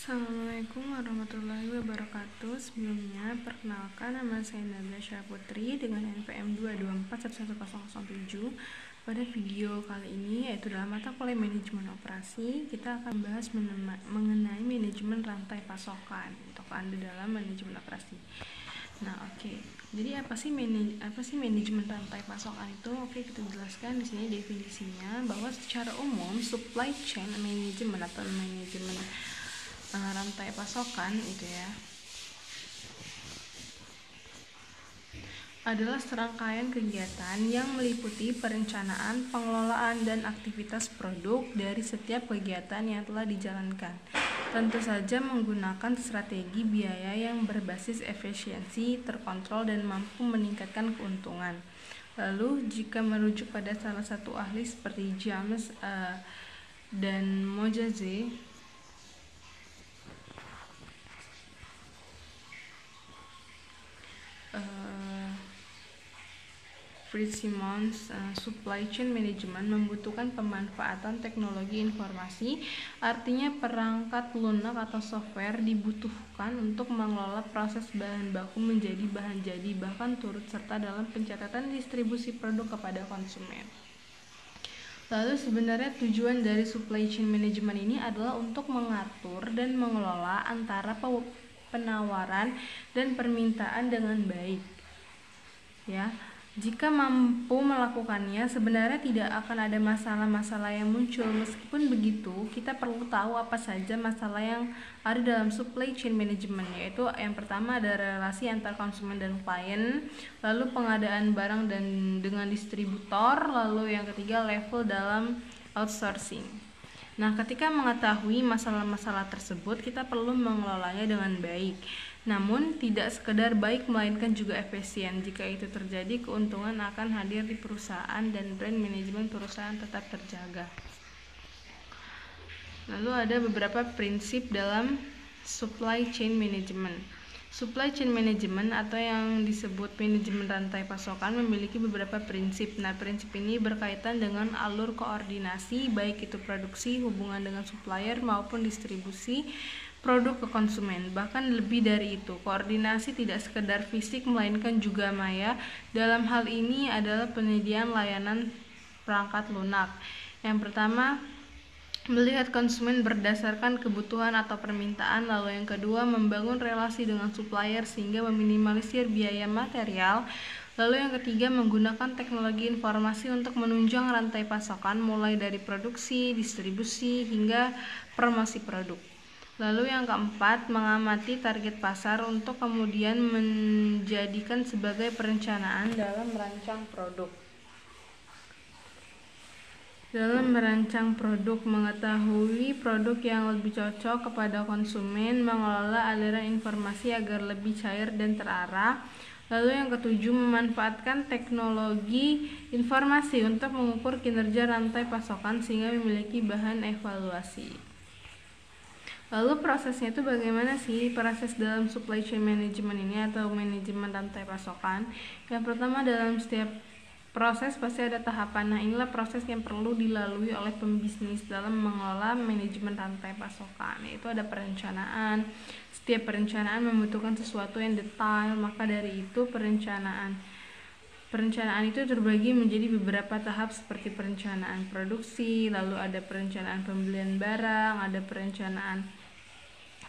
Assalamualaikum warahmatullahi wabarakatuh. Sebelumnya, perkenalkan nama saya Nabila Syahputri dengan NPM 224111007. Pada video kali ini, yaitu dalam mata kuliah manajemen operasi, kita akan bahas mengenai manajemen rantai pasokan untuk Anda dalam manajemen operasi. Nah, oke. Jadi apa sih manajemen rantai pasokan itu? Oke, kita jelaskan di sini definisinya bahwa secara umum supply chain management atau manajemen rantai pasokan itu ya adalah serangkaian kegiatan yang meliputi perencanaan, pengelolaan, dan aktivitas produk dari setiap kegiatan yang telah dijalankan. Tentu saja menggunakan strategi biaya yang berbasis efisiensi, terkontrol, dan mampu meningkatkan keuntungan. Lalu, jika merujuk pada salah satu ahli seperti James dan Mojaze, Fitzsimmons, supply chain management membutuhkan pemanfaatan teknologi informasi, artinya perangkat lunak atau software dibutuhkan untuk mengelola proses bahan baku menjadi bahan jadi, bahkan turut serta dalam pencatatan distribusi produk kepada konsumen. Lalu sebenarnya tujuan dari supply chain management ini adalah untuk mengatur dan mengelola antara penawaran dan permintaan dengan baik. Ya. Jika mampu melakukannya, sebenarnya tidak akan ada masalah-masalah yang muncul. Meskipun begitu, kita perlu tahu apa saja masalah yang ada dalam supply chain management, yaitu yang pertama ada relasi antar konsumen dan klien, lalu pengadaan barang dan dengan distributor, lalu yang ketiga level dalam outsourcing. Nah, ketika mengetahui masalah-masalah tersebut, kita perlu mengelolanya dengan baik. Namun, tidak sekedar baik melainkan juga efisien. Jika itu terjadi, keuntungan akan hadir di perusahaan dan brand manajemen perusahaan tetap terjaga. Lalu ada beberapa prinsip dalam supply chain management. Supply chain management atau yang disebut manajemen rantai pasokan memiliki beberapa prinsip. Nah, prinsip ini berkaitan dengan alur koordinasi, baik itu produksi, hubungan dengan supplier maupun distribusi produk ke konsumen. Bahkan lebih dari itu, koordinasi tidak sekedar fisik melainkan juga maya. Dalam hal ini adalah penyediaan layanan perangkat lunak. Yang pertama, melihat konsumen berdasarkan kebutuhan atau permintaan, lalu yang kedua membangun relasi dengan supplier sehingga meminimalisir biaya material, lalu yang ketiga menggunakan teknologi informasi untuk menunjang rantai pasokan mulai dari produksi, distribusi hingga promosi produk. Lalu yang keempat, mengamati target pasar untuk kemudian menjadikan sebagai perencanaan dalam merancang produk. Dalam merancang produk, mengetahui produk yang lebih cocok kepada konsumen, mengelola aliran informasi agar lebih cair dan terarah. Lalu yang ketujuh, memanfaatkan teknologi informasi untuk mengukur kinerja rantai pasokan sehingga memiliki bahan evaluasi. Lalu prosesnya itu bagaimana sih proses dalam supply chain management ini atau manajemen rantai pasokan? Yang pertama, dalam setiap proses pasti ada tahapan. Nah, inilah proses yang perlu dilalui oleh pembisnis dalam mengelola manajemen rantai pasokan. Yaitu ada perencanaan. Setiap perencanaan membutuhkan sesuatu yang detail, maka dari itu perencanaan itu terbagi menjadi beberapa tahap seperti perencanaan produksi, lalu ada perencanaan pembelian barang, ada perencanaan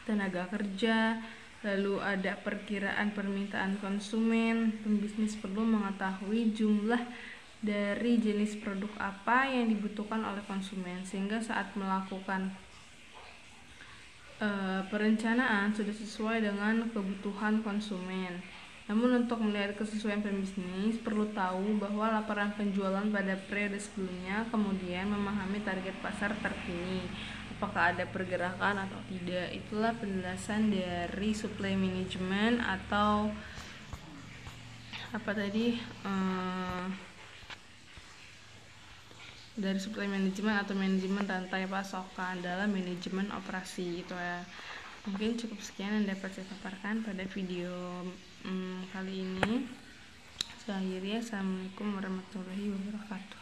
tenaga kerja, lalu ada perkiraan permintaan konsumen. Pembisnis perlu mengetahui jumlah dari jenis produk apa yang dibutuhkan oleh konsumen sehingga saat melakukan perencanaan sudah sesuai dengan kebutuhan konsumen. Namun untuk melihat kesesuaian pembisnis perlu tahu bahwa laporan penjualan pada periode sebelumnya, kemudian memahami target pasar terkini, apakah ada pergerakan atau tidak. Itulah penjelasan dari supply management atau dari supply management atau manajemen rantai pasokan dalam manajemen operasi gitu ya. Mungkin cukup sekian yang dapat saya paparkan pada video kali ini. Saya akhiri. Assalamualaikum warahmatullahi wabarakatuh.